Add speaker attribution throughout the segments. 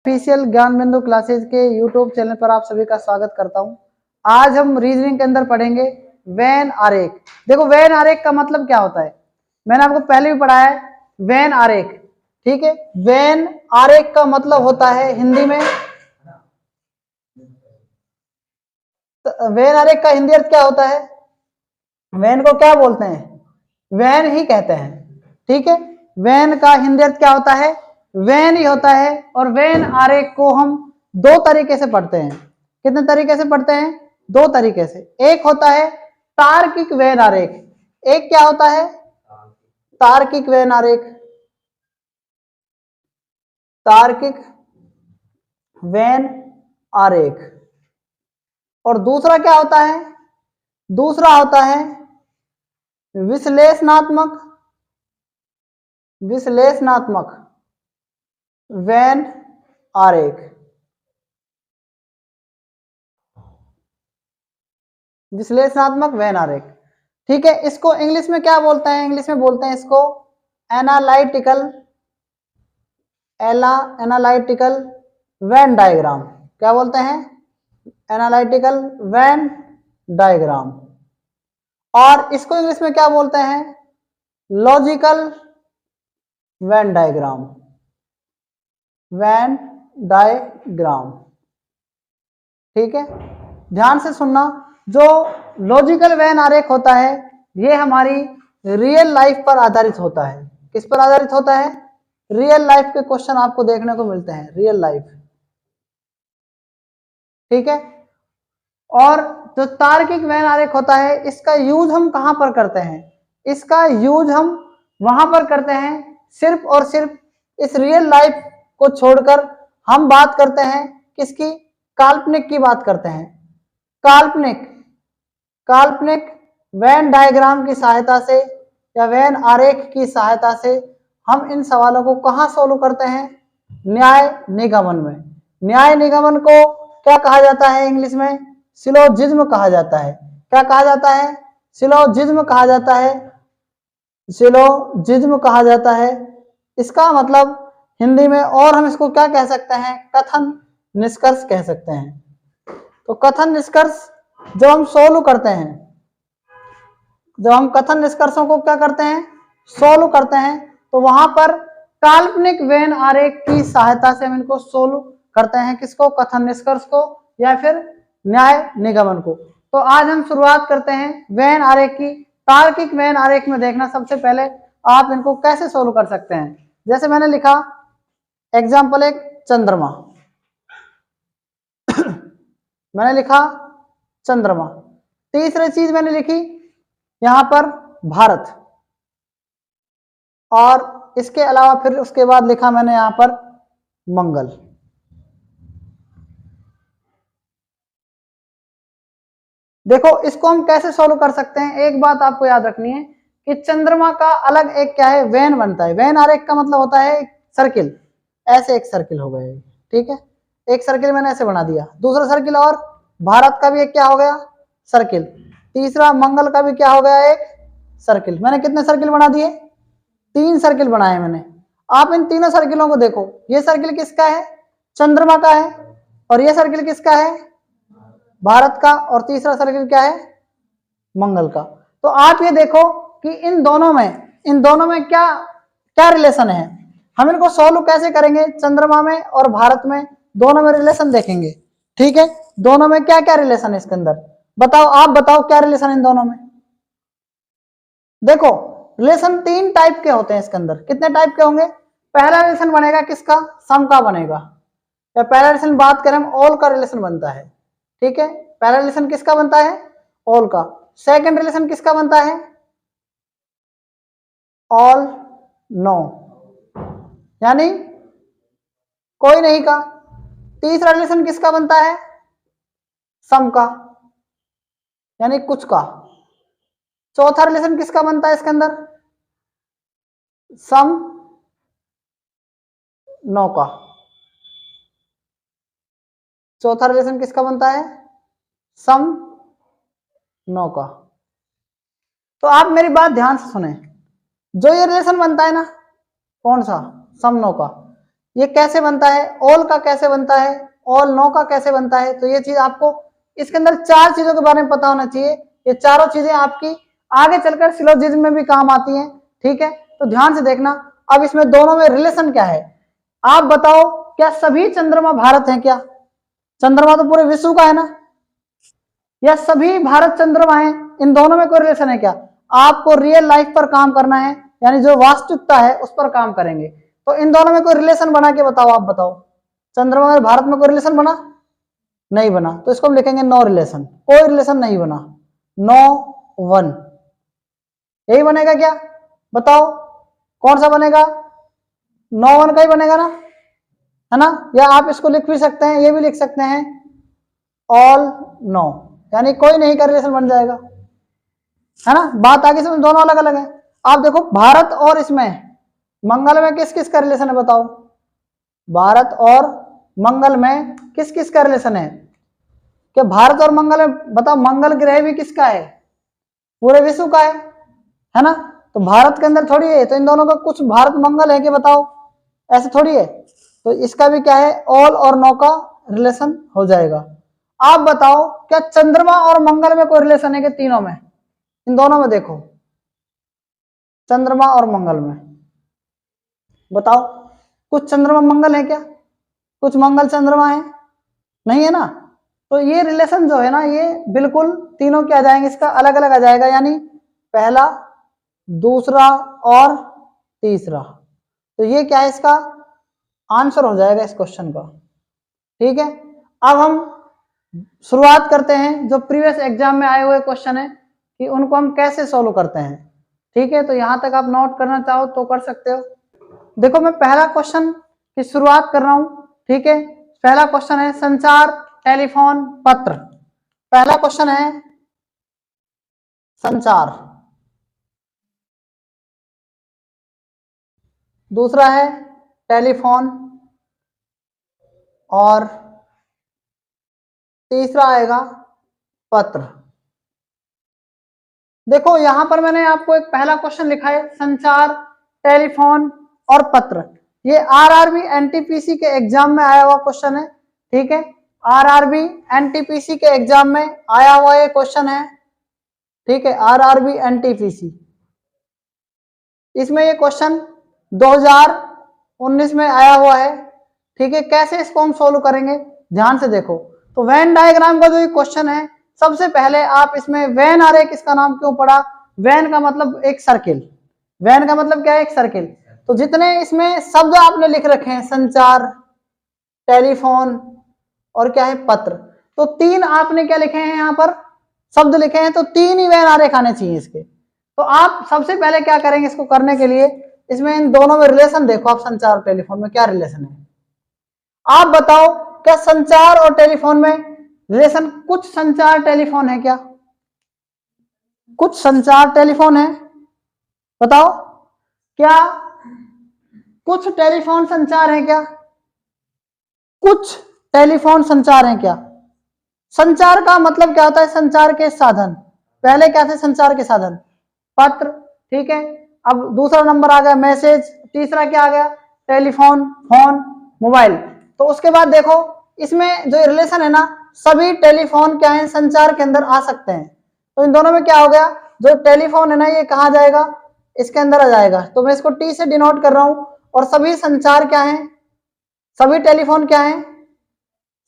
Speaker 1: Official ज्ञान बिंदु classes के यूट्यूब चैनल पर आप सभी का स्वागत करता हूं। आज हम रीजनिंग के अंदर पढ़ेंगे वेन आरेख। देखो वेन आरेख का मतलब क्या होता है, मैंने आपको पहले भी पढ़ाया है वेन आरेख। ठीक है, वेन आरेख का मतलब होता है हिंदी में, वेन आरेख का हिंदी अर्थ क्या होता है, वेन को क्या बोलते हैं, वेन ही कहते हैं। ठीक है, वेन का हिंदी अर्थ क्या होता है, वेन ही होता है। और वेन आरेख को हम दो तरीके से पढ़ते हैं। कितने तरीके से पढ़ते हैं, दो तरीके से। एक होता है तार्किक वेन आरेख, एक क्या होता है तार्किक वेन आरेख, तार्किक वेन आरेख। और दूसरा क्या होता है, दूसरा होता है विश्लेषणात्मक, विश्लेषणात्मक वेन आरेख, विश्लेषणात्मक वेन आरेख। ठीक है, इसको इंग्लिश में क्या बोलते हैं, इंग्लिश में बोलते हैं इसको एनालिटिकल, एनालिटिकल वेन डायग्राम। क्या बोलते हैं, एनालिटिकल वेन डायग्राम। और इसको इंग्लिश में क्या बोलते हैं, logical Venn diagram, Venn diagram. ठीक है, ध्यान से सुनना, जो लॉजिकल वेन आरेख होता है ये हमारी रियल लाइफ पर आधारित होता है। किस पर आधारित होता है, रियल लाइफ के क्वेश्चन आपको देखने को मिलते हैं, रियल लाइफ। ठीक है, और जो तार्किक वेन आरेख होता है इसका यूज हम कहां पर करते हैं, इसका यूज हम वहां पर करते हैं सिर्फ और सिर्फ इस रियल लाइफ को छोड़कर हम बात करते हैं किसकी, काल्पनिक की बात करते हैं। काल्पनिक, काल्पनिक वेन डायग्राम की सहायता से या वेन आरेख की सहायता से हम इन सवालों को कहां सोल्व करते हैं, न्याय निगमन में। न्याय निगमन को क्या कहा जाता है इंग्लिश में, सिलोजिज्म कहा जाता है। क्या कहा जाता है, सिलोजिज्म कहा जाता है, सिलोजिज्म कहा जाता है। इसका मतलब हिंदी में और हम इसको क्या कह सकते हैं, कथन निष्कर्ष कह सकते हैं। तो कथन निष्कर्ष जब हम सोल्व करते हैं, जब हम कथन निष्कर्षों को क्या करते हैं, सोल्व करते हैं, तो वहां पर काल्पनिक वेन आरेख की सहायता से हम इनको सोल्व करते हैं। किसको, कथन निष्कर्ष को या फिर न्याय निगमन को। तो आज हम शुरुआत करते हैं वेन आरेख की। तार्किक वेन आरेख में देखना, सबसे पहले आप इनको कैसे सोल्व कर सकते हैं। जैसे मैंने लिखा एग्जाम्पल एक चंद्रमा, मैंने लिखा चंद्रमा। तीसरी चीज मैंने लिखी यहां पर भारत, और इसके अलावा फिर उसके बाद लिखा मैंने यहां पर मंगल। देखो इसको हम कैसे सोल्व कर सकते हैं, एक बात आपको याद रखनी है कि चंद्रमा का अलग एक क्या है, वेन बनता है। वेन आरेख का मतलब होता है सर्किल, ऐसे एक सर्किल हो गया। ठीक है, एक सर्किल मैंने ऐसे बना दिया, दूसरा सर्किल, और भारत का भी एक क्या हो गया, सर्किल। तीसरा मंगल का भी क्या हो गया, एक सर्किल। मैंने कितने सर्किल बना दिए, 3 सर्किल बनाए मैंने। आप इन तीनों सर्किलों को देखो, ये सर्किल किसका है, चंद्रमा का है, और ये सर्किल किसका है, भारत का, और तीसरा सर्किल क्या है, मंगल का। तो आप ये देखो कि इन दोनों में क्या क्या रिलेशन है। हम इनको सॉल्व कैसे करेंगे, चंद्रमा में और भारत में दोनों में रिलेशन देखेंगे। ठीक है, दोनों में क्या क्या रिलेशन है इसके अंदर, बताओ, आप बताओ क्या रिलेशन इन दोनों में। देखो रिलेशन 3 टाइप के होते हैं इसके अंदर। कितने टाइप के होंगे, पहला रिलेशन बनेगा किसका, सम का बनेगा, या पहला रिलेशन बात करें हम ऑल का रिलेशन बनता है। ठीक है, पहला रिलेशन किसका बनता है, ऑल का। सेकंड रिलेशन किसका बनता है, ऑल नो, यानी कोई नहीं का। तीसरा रिलेशन किसका बनता है, सम का, यानी कुछ का। चौथा रिलेशन किसका बनता है इसके अंदर, सम नो का। चौथा रिलेशन किसका बनता है, सम नो का। तो आप मेरी बात ध्यान से सुने, जो ये रिलेशन बनता है ना, कौन सा, सम नो का, ये कैसे बनता है, ऑल का कैसे बनता है, ऑल नो का कैसे बनता है। तो ये चीज आपको इसके अंदर 4 चीजों के बारे में पता होना चाहिए। ये चारों चीजें आपकी आगे चलकर सिलोजिज्म में भी काम आती हैं, ठीक है। तो ध्यान से देखना। अब इसमें दोनों में रिलेशन क्या है, आप बताओ, क्या सभी चंद्रमा भारत हैं क्या? चंद्रमा तो पूरे विश्व का है ना, या सभी भारत चंद्रमा है? इन दोनों में कोई रिलेशन है क्या? आपको रियल लाइफ पर काम करना है, यानी जो वास्तविकता है उस पर काम करेंगे। तो इन दोनों में कोई रिलेशन बना के बताओ, आप बताओ। चंद्रमा और भारत में कोई रिलेशन बना? नहीं बना, तो इसको हम लिखेंगे नो रिलेशन, कोई रिलेशन नहीं बना, नो वन। यही बनेगा क्या, बताओ कौन सा बनेगा? नो वन का ही बनेगा ना, है ना। या आप इसको लिख भी सकते हैं, ये भी लिख सकते हैं ऑल नो, यानी कोई नहीं का रिलेशन बन जाएगा, है ना। बात आगे समझ, दोनों अलग अलग है। आप देखो भारत और इसमें मंगल में किस किस का रिलेशन है बताओ, भारत और मंगल में किस किस का रिलेशन है? क्या भारत और मंगल में बताओ, मंगल ग्रह भी किसका है? पूरे विश्व का है ना। तो भारत के अंदर थोड़ी है, तो इन दोनों का कुछ भारत मंगल है कि बताओ, ऐसे थोड़ी है। तो इसका भी क्या है, ऑल और नो का रिलेशन हो जाएगा। आप बताओ क्या चंद्रमा और मंगल में कोई रिलेशन है कि तीनों में? इन दोनों में देखो, चंद्रमा और मंगल में बताओ, कुछ चंद्रमा मंगल है क्या? कुछ मंगल चंद्रमा है? नहीं है ना। तो ये रिलेशन जो है ना, ये बिल्कुल तीनों क्या आ जाएंगे, इसका अलग अलग आ जाएगा, यानी पहला, दूसरा और तीसरा। तो ये क्या है, इसका आंसर हो जाएगा इस क्वेश्चन का, ठीक है। अब हम शुरुआत करते हैं, जो प्रीवियस एग्जाम में आए हुए क्वेश्चन है कि उनको हम कैसे सोल्व करते हैं, ठीक है। तो यहां तक आप नोट करना चाहो तो कर सकते हो। देखो मैं पहला क्वेश्चन की शुरुआत कर रहा हूं, ठीक है। पहला क्वेश्चन है संचार, टेलीफोन, पत्र। पहला क्वेश्चन है संचार, दूसरा है टेलीफोन, और तीसरा आएगा पत्र। देखो यहां पर मैंने आपको एक पहला क्वेश्चन लिखा है संचार, टेलीफोन और पत्र। ये आरआरबी एनटीपीसी के एग्जाम में आया हुआ क्वेश्चन है, ठीक है। आरआरबी एनटीपीसी के एग्जाम में आया हुआ ये क्वेश्चन है, ठीक है। आरआरबी एनटीपीसी, इसमें ये क्वेश्चन 2019 में आया हुआ है, ठीक है। कैसे इसको हम सोल्व करेंगे, ध्यान से देखो। तो वेन डायग्राम का जो ये क्वेश्चन है, सबसे पहले आप इसमें वेन आरेख, इसका नाम क्यों पड़ा? वेन का मतलब एक सर्किल, वेन का मतलब क्या है, एक सर्किल। तो जितने इसमें शब्द आपने लिख रखे हैं, संचार, टेलीफोन और क्या है, पत्र, तो 3 आपने क्या लिखे हैं, यहाँ पर शब्द लिखे हैं, तो 3 ही वेन आरेख आने चाहिए इसके। तो आप सबसे पहले क्या करेंगे, इसको करने के लिए इसमें इन दोनों में रिलेशन देखो आप, संचार और टेलीफोन में क्या रिलेशन है, आप बताओ। क्या संचार और टेलीफोन में रिलेशन, कुछ संचार टेलीफोन है क्या? कुछ संचार टेलीफोन है, बताओ। क्या कुछ टेलीफोन संचार है क्या? कुछ टेलीफोन संचार है क्या? संचार का मतलब क्या होता है, संचार के साधन। पहले क्या थे संचार के साधन, पत्र, ठीक है। अब दूसरा नंबर आ गया मैसेज, तीसरा क्या आ गया, टेलीफोन, फोन, मोबाइल। तो उसके बाद देखो इसमें जो रिलेशन है ना, सभी टेलीफोन क्या है, संचार के अंदर आ सकते हैं। तो इन दोनों में क्या हो गया, जो टेलीफोन है ना, ये कहाँ जाएगा, इसके अंदर आ जाएगा। तो मैं इसको टी से डिनोट कर रहा हूं। और सभी संचार क्या है, सभी टेलीफोन क्या है,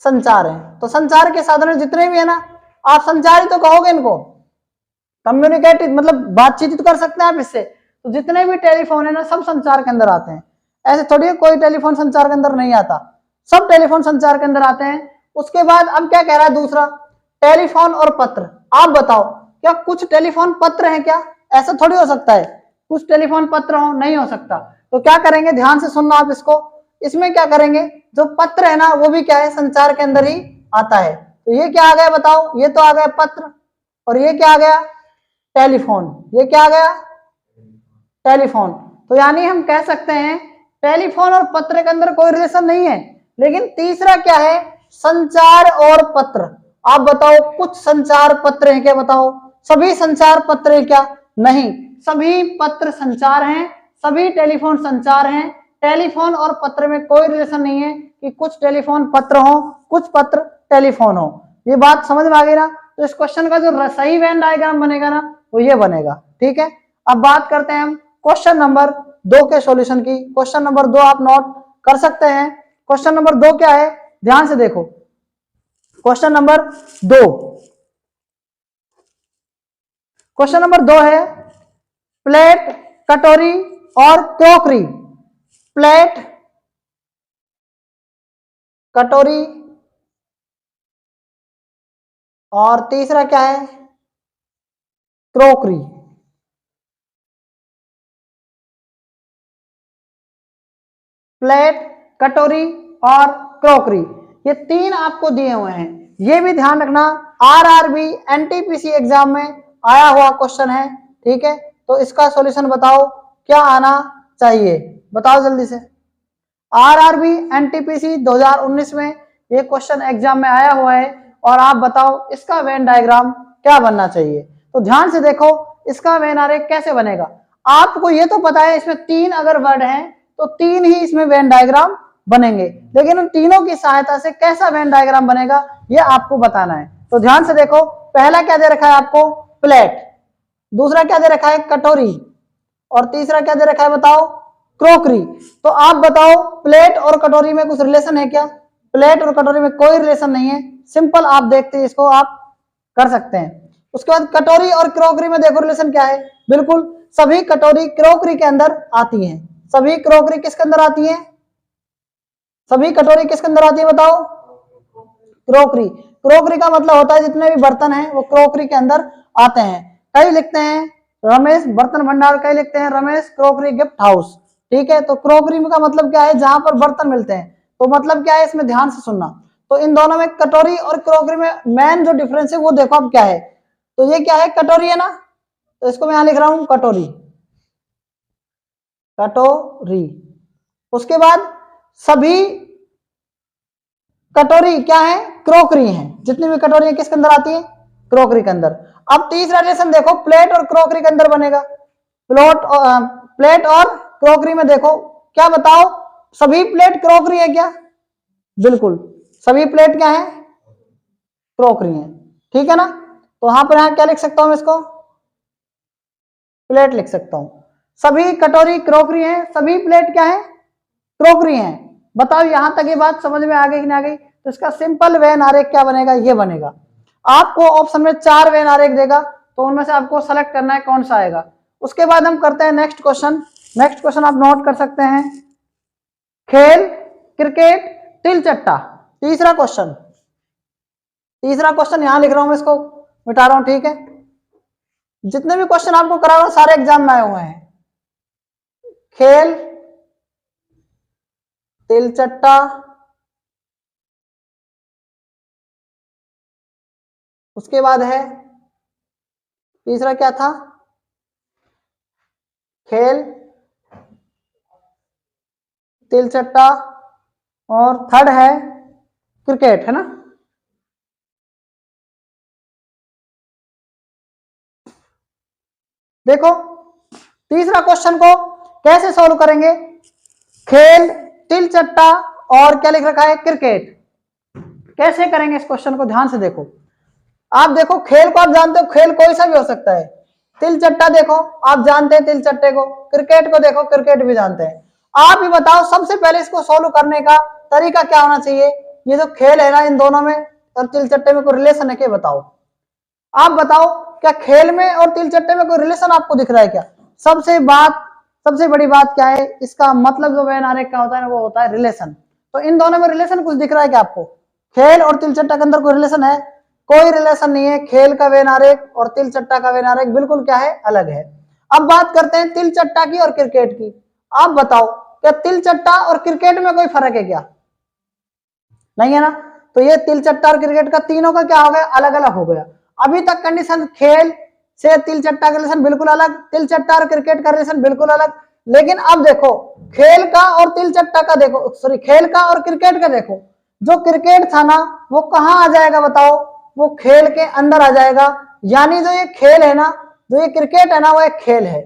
Speaker 1: संचार है। तो संचार के साधन जितने भी है ना, आप संचार ही तो कहोगे इनको, कम्युनिकेट मतलब बातचीत तो कर सकते हैं आप इससे। तो जितने भी टेलीफोन है ना, सब संचार के अंदर आते हैं। ऐसे थोड़ी है कोई टेलीफोन संचार के अंदर नहीं आता, सब टेलीफोन संचार के अंदर आते हैं। उसके बाद अब क्या कह रहा है दूसरा, टेलीफोन और पत्र। आप बताओ क्या कुछ टेलीफोन पत्र है क्या? ऐसा थोड़ी हो सकता है, कुछ टेलीफोन पत्र हो, नहीं हो सकता। तो क्या करेंगे, ध्यान से सुनना आप इसको। इसमें क्या करेंगे, जो पत्र है ना, वो भी क्या है, संचार के अंदर ही आता है। तो ये क्या आ गया बताओ, ये तो आ गया पत्र, और ये क्या आ गया, टेलीफोन। ये क्या आ गया, टेलीफोन। तो यानी हम कह सकते हैं टेलीफोन और पत्र के अंदर कोई रिलेशन नहीं है। लेकिन तीसरा क्या है, संचार और पत्र। आप बताओ कुछ संचार पत्र हैं क्या, बताओ। सभी संचार पत्र हैं क्या? नहीं, सभी पत्र संचार हैं, सभी टेलीफोन संचार हैं, टेलीफोन और पत्र में कोई रिलेशन नहीं है कि कुछ टेलीफोन पत्र हो, कुछ पत्र टेलीफोन हो। ये बात समझ में आ गई ना। तो इस क्वेश्चन का जो सही वेन डायग्राम बनेगा ना वो ये बनेगा। ठीक है, अब बात करते हैं हम क्वेश्चन नंबर 2 के सॉल्यूशन की। क्वेश्चन नंबर 2 आप नोट कर सकते हैं। क्वेश्चन नंबर 2 क्या है, ध्यान से देखो। क्वेश्चन नंबर 2, क्वेश्चन नंबर 2 है प्लेट, कटोरी और क्रॉकरी। प्लेट, कटोरी और तीसरा क्या है, क्रॉकरी। प्लेट, कटोरी और क्रॉकरी, ये तीन आपको दिए हुए हैं। ये भी ध्यान रखना, आरआरबी एनटीपीसी एग्जाम में आया हुआ क्वेश्चन है। ठीक है, तो इसका सॉल्यूशन बताओ क्या आना चाहिए, बताओ जल्दी से। आरआरबी एनटीपीसी 2019 में ये क्वेश्चन एग्जाम में आया हुआ है और आप बताओ इसका वेन डायग्राम क्या बनना चाहिए। तो ध्यान से देखो इसका वेन आरेख कैसे बनेगा। आपको ये तो पता है इसमें 3 अगर वर्ड हैं तो 3 ही इसमें वेन डायग्राम बनेंगे, लेकिन उन तीनों की सहायता से कैसा वेन डायग्राम बनेगा ये आपको बताना है। तो ध्यान से देखो, पहला क्या दे रखा है आपको, प्लेट, दूसरा क्या दे रखा है, कटोरी, और तीसरा क्या दे रखा है बताओ, क्रॉकरी। तो आप बताओ प्लेट और कटोरी में कुछ रिलेशन है क्या? प्लेट और कटोरी में कोई रिलेशन नहीं है, सिंपल आप देखते हैं इसको आप कर सकते हैं। उसके बाद कटोरी और क्रॉकरी में देखो रिलेशन क्या है, बिल्कुल सभी कटोरी क्रॉकरी के अंदर आती हैं। सभी क्रॉकरी किसके अंदर आती है, सभी कटोरी किसके अंदर आती है बताओ, क्रॉकरी। क्रॉकरी का मतलब होता है जितने भी बर्तन हैं वो क्रॉकरी के अंदर आते हैं। कई लिखते हैं रमेश बर्तन भंडार, कई लिखते हैं रमेश क्रॉकरी गिफ्ट हाउस। ठीक है, तो क्रॉकरी का मतलब क्या है, जहां पर बर्तन मिलते हैं। तो मतलब क्या है, इसमें ध्यान से सुनना। तो इन दोनों में कटोरी और क्रॉकरी में मेन जो डिफरेंस है वो देखो अब क्या है। तो ये क्या है, कटोरी है ना, तो इसको मैं यहां लिख रहा हूं कटोरी, कटोरी। उसके बाद सभी कटोरी क्या है, क्रॉकरी है। जितनी भी कटोरी है किसके अंदर आती है, क्रॉकरी के अंदर। अब तीसरा रिलेशन देखो, प्लेट और क्रॉकरी के अंदर बनेगा। प्लेट और क्रॉकरी में देखो क्या बताओ, सभी प्लेट क्रॉकरी है क्या, बिल्कुल सभी प्लेट क्या है, क्रॉकरी है। ठीक है ना, तो वहां पर यहां क्या लिख सकता हूं मैं इसको, प्लेट लिख सकता हूं। सभी कटोरी क्रॉकरी है, सभी प्लेट क्या है, क्रॉकरी है। बताओ यहां तक ये बात समझ में आ गई कि नहीं आ गई। तो इसका सिंपल वेन आरेख क्या बनेगा, ये बनेगा। आपको ऑप्शन में 4 वेन आरेख देगा, तो उनमें से आपको सेलेक्ट करना है कौन सा आएगा। उसके बाद हम करते हैं नेक्स्ट क्वेश्चन। नेक्स्ट क्वेश्चन आप नोट कर सकते हैं, खेल, क्रिकेट, तिल चट्टा। तीसरा क्वेश्चन, तीसरा क्वेश्चन यहां लिख रहा हूं मैं, इसको मिटा रहा हूं। ठीक है, जितने भी क्वेश्चन आपको करा रहा हूं सारे एग्जाम में आए हुए हैं। खेल, तिल चट्टा, उसके बाद है तीसरा क्या था, खेल, तिल चट्टा, और थर्ड है क्रिकेट, है ना। देखो तीसरा क्वेश्चन को कैसे सॉल्व करेंगे, खेल, तिल चट्टा और क्या लिख रखा है, क्रिकेट। कैसे करेंगे इस क्वेश्चन को, ध्यान से देखो। आप देखो खेल को आप जानते हो, खेल कोई सा भी हो सकता है। तिल चट्टा देखो आप जानते हैं तिल चट्टे को, क्रिकेट को देखो क्रिकेट भी जानते हैं। आप ही बताओ सबसे पहले इसको सॉल्व करने का तरीका क्या होना चाहिए। ये जो खेल है ना, इन दोनों में और तिल चट्टे में कोई रिलेशन है क्या, बताओ। आप बताओ क्या खेल में और तिल चट्टे में कोई रिलेशन आपको दिख रहा है क्या। सबसे बड़ी बात क्या है, इसका मतलब जो वेन आरेख का होता है ना वो होता है रिलेशन। तो इन दोनों में रिलेशन कुछ दिख रहा है क्या आपको, खेल और तिल चट्टा के अंदर कोई रिलेशन है, कोई रिलेशन नहीं है। खेल का वेन आरेख और तिल चट्टा का वेन आरेख बिल्कुल क्या है, अलग है। अब बात करते हैं तिल चट्टा की और क्रिकेट की। आप बताओ क्या तिल चट्टा और क्रिकेट में कोई फर्क है क्या, नहीं है ना। तो ये तिल चट्टा और क्रिकेट का तीनों का क्या हो गया, अलग अलग हो गया। अभी तक कंडीशन खेल से तिल चट्टा का रिलेशन बिल्कुल अलग, तिल चट्टा और क्रिकेट का रिलेशन बिल्कुल अलग। लेकिन अब देखो खेल का और तिल चट्टा का देखो, सॉरी खेल का और क्रिकेट का देखो। जो क्रिकेट था ना वो कहां आ जाएगा बताओ, वो खेल के अंदर आ जाएगा। यानी जो ये खेल है ना, जो ये क्रिकेट है ना वो एक खेल है।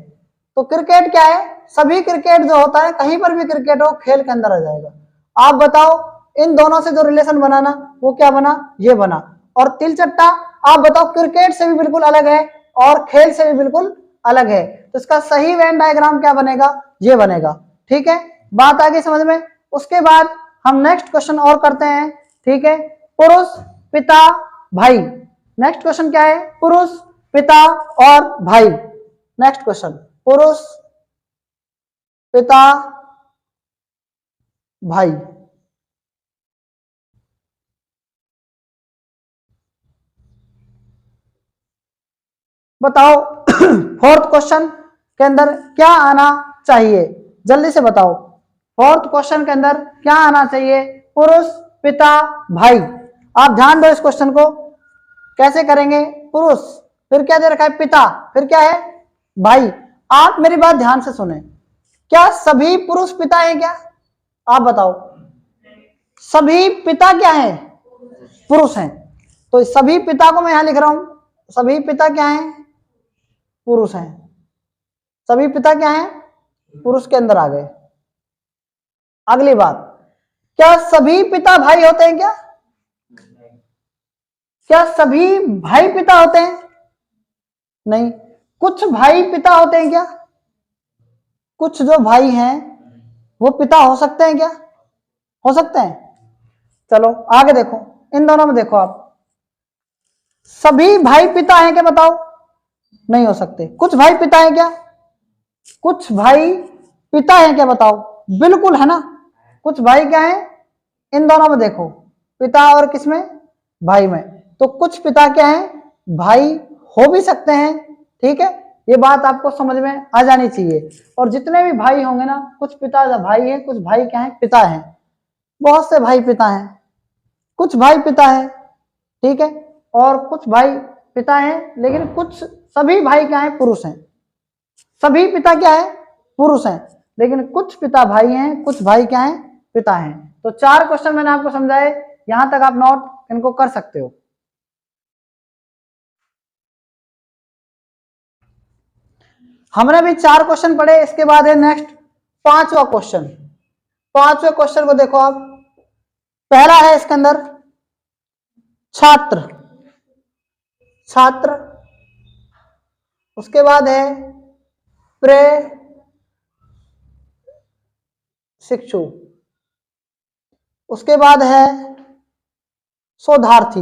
Speaker 1: तो क्रिकेट क्या है, सभी क्रिकेट जो होता है, कहीं पर भी क्रिकेट हो खेल के अंदर आ जाएगा। आप बताओ इन दोनों से जो रिलेशन बनाना वो क्या बना, ये बना। और तिलचट्टा आप बताओ क्रिकेट से भी बिल्कुल अलग है और खेल से भी बिल्कुल अलग है, तो इसका सही वेन डायग्राम क्या बनेगा, ये बनेगा। ठीक है, बात आ गई समझ में। उसके बाद हम नेक्स्ट क्वेश्चन और करते हैं। ठीक है, पुरुष पिता भाई। नेक्स्ट क्वेश्चन क्या है, पुरुष पिता और भाई। नेक्स्ट क्वेश्चन, पुरुष पिता भाई। बताओ फोर्थ क्वेश्चन के अंदर क्या आना चाहिए, जल्दी से बताओ। फोर्थ क्वेश्चन के अंदर क्या आना चाहिए, पुरुष पिता भाई। आप ध्यान दो इस क्वेश्चन को, कैसे करेंगे, पुरुष, फिर क्या दे रखा है, पिता, फिर क्या है, भाई। आप मेरी बात ध्यान से सुने, क्या सभी पुरुष पिता हैं क्या, आप बताओ। सभी पिता क्या है, पुरुष हैं। तो सभी पिता को मैं यहां लिख रहा हूं, सभी पिता क्या हैं, पुरुष हैं। सभी पिता क्या हैं, पुरुष के अंदर आ गए। अगली बात, क्या सभी पिता भाई होते हैं क्या, क्या सभी भाई पिता होते हैं, नहीं। कुछ भाई पिता होते हैं क्या, कुछ जो भाई हैं वो पिता हो सकते हैं क्या, हो सकते हैं। चलो आगे देखो, इन दोनों में देखो आप, सभी भाई पिता हैं क्या, बताओ, नहीं हो सकते। कुछ भाई पिता हैं क्या, कुछ भाई पिता हैं क्या, बताओ, बिल्कुल है ना। कुछ भाई क्या है, इन दोनों में देखो, पिता और किसमें, भाई में। तो कुछ पिता क्या है, भाई हो भी सकते हैं। ठीक है, ये बात आपको समझ में आ जानी चाहिए। और जितने भी भाई होंगे ना, कुछ पिता भाई हैं, कुछ भाई क्या है, पिता हैं। बहुत से भाई पिता हैं, कुछ भाई पिता हैं। ठीक है, और कुछ भाई पिता हैं, लेकिन कुछ, सभी भाई क्या है, पुरुष हैं। सभी पिता क्या है, पुरुष हैं, लेकिन कुछ पिता भाई हैं, कुछ भाई क्या है, पिता हैं। तो 4 क्वेश्चन मैंने आपको समझाए, यहां तक आप नोट इनको कर सकते हो। हमने भी 4 क्वेश्चन पढ़े, इसके बाद है नेक्स्ट 5वां क्वेश्चन। 5वें क्वेश्चन को देखो आप, पहला है इसके अंदर छात्र, छात्र। उसके बाद है प्रे शिक्षु। उसके बाद है शोधार्थी।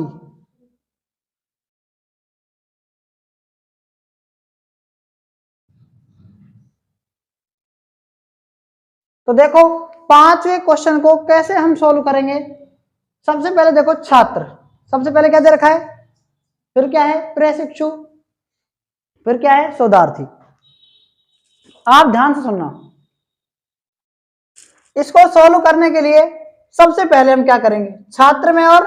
Speaker 1: तो देखो 5वें क्वेश्चन को कैसे हम सॉल्व करेंगे। सबसे पहले देखो छात्र, सबसे पहले क्या दे रखा है, फिर क्या है, प्रशिक्षु, फिर क्या है, शोधार्थी। आप ध्यान से सुनना, इसको सॉल्व करने के लिए सबसे पहले हम क्या करेंगे, छात्र में और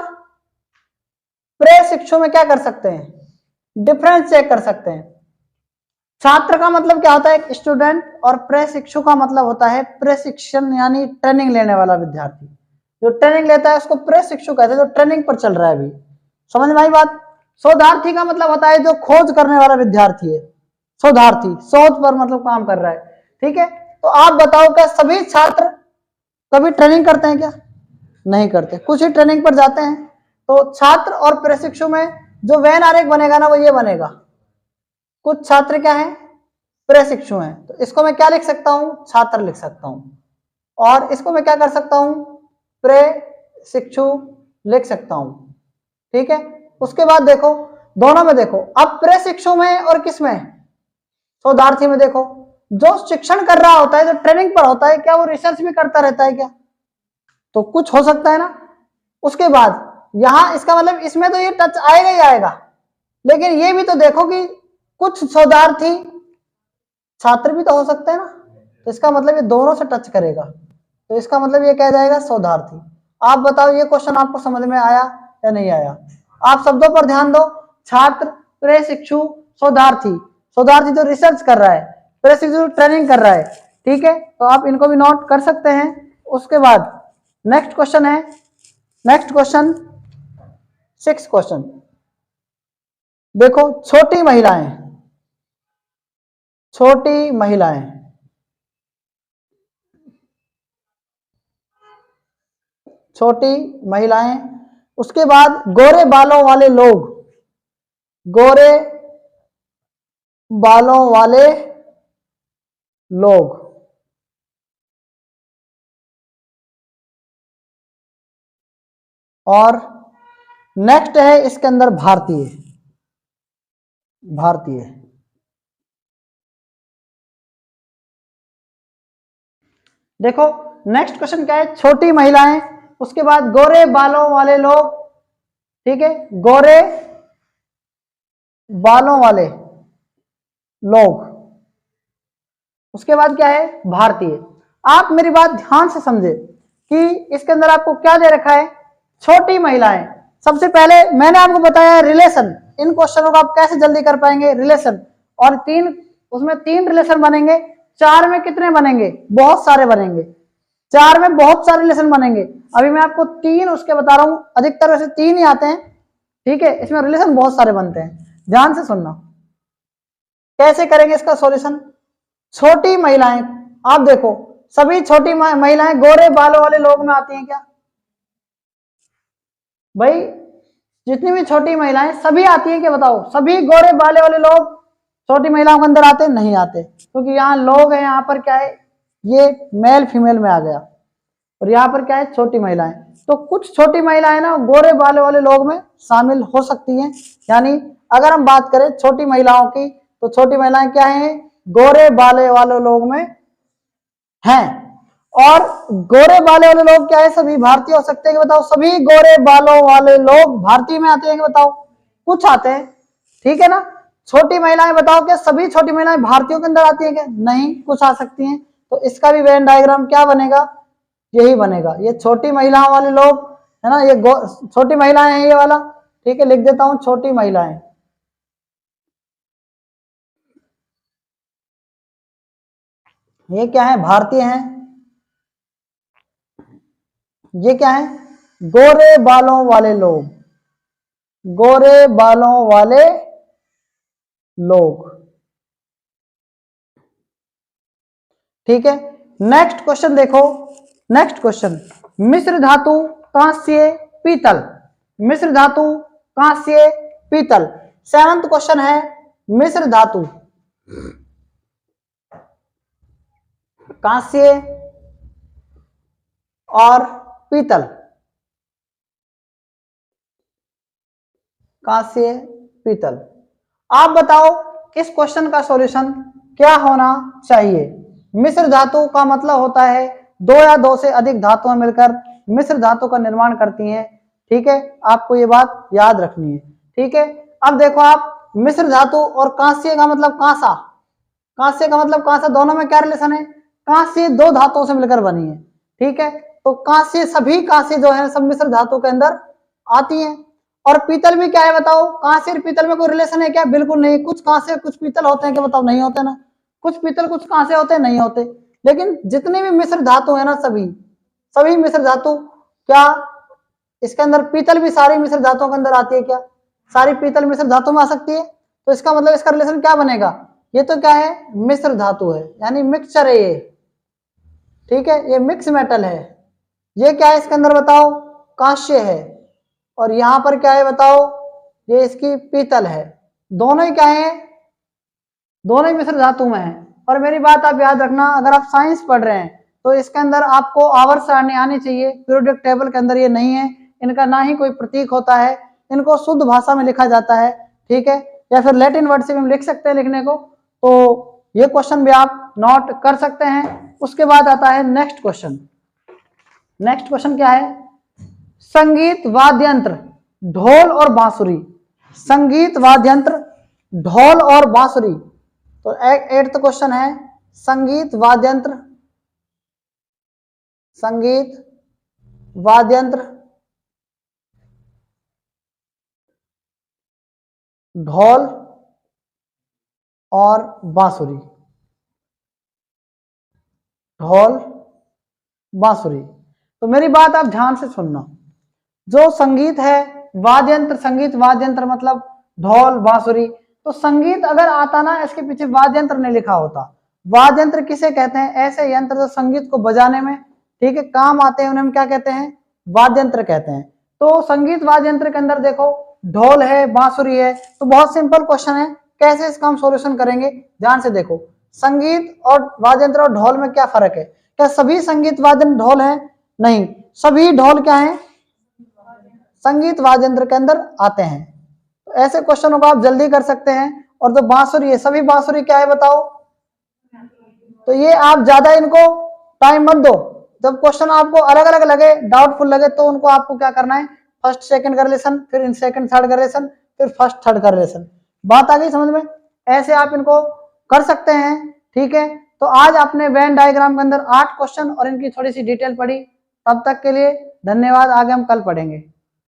Speaker 1: प्रशिक्षु में क्या कर सकते हैं, डिफरेंस चेक कर सकते हैं। छात्र का मतलब क्या होता है, एक स्टूडेंट, और प्रशिक्षु का मतलब होता है प्रशिक्षण, यानी ट्रेनिंग लेने वाला विद्यार्थी। जो ट्रेनिंग लेता है उसको प्रशिक्षु कहते हैं, जो ट्रेनिंग पर चल रहा है अभी। समझ में आई बात। शोधार्थी का मतलब होता है जो खोज करने वाला विद्यार्थी है, शोधार्थी, शोध पर मतलब काम कर रहा है। ठीक है, तो आप बताओ क्या सभी छात्र कभी ट्रेनिंग करते हैं क्या, नहीं करते, कुछ ही ट्रेनिंग पर जाते हैं। तो छात्र और प्रशिक्षु में जो वेन आरेख बनेगा ना, वो ये बनेगा, कुछ छात्र क्या है, प्रशिक्षु हैं। तो इसको मैं क्या लिख सकता हूं, छात्र लिख सकता हूं, और इसको मैं क्या कर सकता हूं, प्रशिक्षु लिख सकता हूं। ठीक है, उसके बाद देखो दोनों में देखो, अब प्रशिक्षु में और किस में, शोधार्थी में देखो, जो शिक्षण कर रहा होता है, जो ट्रेनिंग पर होता है, क्या वो रिसर्च भी करता रहता है क्या, तो कुछ हो सकता है ना। उसके बाद यहां इसका मतलब इसमें तो ये टच आएगा ही आएगा, लेकिन ये भी तो देखो कि कुछ शोधार्थी छात्र भी तो हो सकते हैं ना, तो इसका मतलब ये दोनों से टच करेगा, तो इसका मतलब ये कह जाएगा शोधार्थी। आप बताओ ये क्वेश्चन आपको समझ में आया या नहीं आया। आप शब्दों पर ध्यान दो, छात्र, प्रशिक्षु, शोधार्थी। शोधार्थी जो रिसर्च कर रहा है, प्रशिक्षु ट्रेनिंग कर रहा है। ठीक है, तो आप इनको भी नोट कर सकते हैं। उसके बाद नेक्स्ट क्वेश्चन है, नेक्स्ट क्वेश्चन 6 क्वेश्चन देखो, छोटी महिलाएं। छोटी महिलाएं, छोटी महिलाएं। उसके बाद गोरे बालों वाले लोग, गोरे बालों वाले लोग। और नेक्स्ट है इसके अंदर भारतीय, भारतीय। देखो नेक्स्ट क्वेश्चन क्या है, छोटी महिलाएं, उसके बाद गोरे बालों वाले लोग, ठीक है, गोरे बालों वाले लोग। उसके बाद क्या है, भारतीय। आप मेरी बात ध्यान से समझे कि इसके अंदर आपको क्या दे रखा है, छोटी महिलाएं। सबसे पहले मैंने आपको बताया रिलेशन, इन क्वेश्चनों को आप कैसे जल्दी कर पाएंगे, रिलेशन। और उसमें तीन रिलेशन बनेंगे, चार में कितने बनेंगे, बहुत सारे बनेंगे, चार में बहुत सारे रिलेशन बनेंगे। अभी मैं आपको तीन उसके बता रहा हूं, अधिकतर वैसे तीन ही आते हैं, ठीक है, इसमें रिलेशन बहुत सारे बनते हैं। ध्यान से सुनना कैसे करेंगे इसका सॉल्यूशन। छोटी महिलाएं, आप देखो सभी छोटी महिलाएं गोरे बालों वाले लोग में आती हैं क्या भाई, जितनी भी छोटी महिलाएं सभी आती हैं क्या, बताओ सभी गोरे बाले वाले लोग छोटी महिलाओं के अंदर आते नहीं आते, क्योंकि यहाँ लोग है, यहाँ पर क्या है, ये मेल फीमेल में आ गया, और यहाँ पर क्या है, छोटी महिलाएं। तो कुछ छोटी महिलाएं ना गोरे बाले वाले लोग में शामिल हो सकती हैं। यानी अगर हम बात करें छोटी महिलाओं की, तो छोटी महिलाएं क्या हैं, गोरे बाले वाले लोग में हैं। और गोरे बाले वाले लोग क्या है, सभी भारतीय हो सकते हैं कि बताओ, सभी गोरे बालों वाले लोग भारतीय में आते हैं कि बताओ, कुछ आते हैं, ठीक है ना। छोटी महिलाएं बताओ, क्या सभी छोटी महिलाएं भारतीयों के अंदर आती है क्या, नहीं, कुछ आ सकती हैं। तो इसका भी वेन डायग्राम क्या बनेगा, यही बनेगा, ये छोटी महिलाओं वाले लोग है ना, ये छोटी महिलाएं हैं ये वाला, ठीक है, लिख देता हूं छोटी महिलाएं। ये क्या है, भारतीय हैं। ये क्या है, गोरे बालों वाले लोग, गोरे बालों वाले लोग, ठीक है। नेक्स्ट क्वेश्चन देखो, नेक्स्ट क्वेश्चन, मिश्र धातु कांस्य पीतल, मिश्र धातु कांस्य पीतल। 7th क्वेश्चन है, मिश्र धातु कांस्य और पीतल, कांस्य पीतल। आप बताओ इस क्वेश्चन का सॉल्यूशन क्या होना चाहिए। मिश्र धातु का मतलब होता है दो या दो से अधिक धातुएं मिलकर मिश्र धातु का निर्माण करती हैं, ठीक है, आपको ये बात याद रखनी है, ठीक है। अब देखो आप, मिश्र धातु और कांस्य का मतलब कांसा, कांस्य का मतलब कांसा, दोनों में क्या रिलेशन है, कांस्य दो धातुओं से मिलकर बनी है, ठीक है। तो कांस्य, सभी कांस्य जो है सब मिश्र धातु के अंदर आती हैं। और पीतल भी क्या है बताओ, कांस्य और पीतल में कोई रिलेशन है क्या, बिल्कुल नहीं। कुछ कांस्य कुछ पीतल होते हैं क्या, बताओ, नहीं होते ना, कुछ पीतल कुछ कांस्य होते हैं, नहीं होते। लेकिन जितने भी मिश्र धातु है ना, सभी सभी मिश्र धातु, क्या इसके अंदर पीतल भी सारी मिश्र धातुओं के अंदर आती है क्या, सारी पीतल मिश्र धातु में आ सकती है। तो इसका मतलब इसका रिलेशन क्या बनेगा, ये तो क्या है, मिश्र धातु है, यानी मिक्सचर है ये, ठीक है, ये मिक्स मेटल है। ये क्या है इसके अंदर बताओ, कांस्य है, और यहां पर क्या है बताओ, ये इसकी पीतल है। दोनों ही क्या है, दोनों ही मिश्र धातु में है। और मेरी बात आप याद रखना, अगर आप साइंस पढ़ रहे हैं तो इसके अंदर आपको आवर्त सारणी आनी चाहिए, पीरियोडिक टेबल के अंदर ये नहीं है, इनका ना ही कोई प्रतीक होता है, इनको शुद्ध भाषा में लिखा जाता है, ठीक है, या फिर लैटिन वर्ड से भी हम लिख सकते हैं लिखने को। तो ये क्वेश्चन भी आप नोट कर सकते हैं। उसके बाद आता है नेक्स्ट क्वेश्चन। नेक्स्ट क्वेश्चन क्या है, संगीत वाद्यंत्र ढोल और बांसुरी, संगीत वाद्यंत्र ढोल और बांसुरी। तो 8th क्वेश्चन है, संगीत वाद्यंत्र, संगीत वाद्यंत्र ढोल और बांसुरी, ढोल बांसुरी। तो मेरी बात आप ध्यान से सुनना, जो संगीत है वाद्यंत्र, संगीत वाद्यंत्र मतलब ढोल बांसुरी, तो संगीत अगर आता ना, इसके पीछे वाद्य यंत्र नहीं लिखा होता। वाद्य यंत्र किसे कहते हैं? ऐसे यंत्र जो संगीत को बजाने में, ठीक है, काम आते हैं, उन्हें हम क्या कहते हैं? वाद्य यंत्र कहते हैं। तो संगीत वाद्य यंत्र के अंदर देखो ढोल है, बांसुरी है। तो बहुत सिंपल क्वेश्चन है, कैसे इसका हम सॉल्यूशन करेंगे, ध्यान से देखो। संगीत और वाद्य यंत्र और ढोल में क्या फर्क है? क्या सभी संगीत वाद्य यंत्र ढोल है? नहीं, सभी ढोल क्या है? संगीत वाद्य यंत्र के अंदर आते हैं। तो ऐसे क्वेश्चनों को आप जल्दी कर सकते हैं। और जो बांसुरी है, सभी बांसुरी क्या है बताओ? तो ये आप ज्यादा इनको टाइम मत दो। जब क्वेश्चन आपको अलग अलग लगे, डाउटफुल लगे, तो उनको आपको क्या करना है? फर्स्ट सेकंड का रिलेशन, फिर इन सेकंड थर्ड का रिलेशन, फिर फर्स्ट थर्ड का रिलेशन। बात आ गई समझ में? ऐसे आप इनको कर सकते हैं, ठीक है। तो आज आपने वेन डायग्राम के अंदर 8 क्वेश्चन और इनकी थोड़ी सी डिटेल पढ़ी। तब तक के लिए धन्यवाद, आगे हम कल पढ़ेंगे।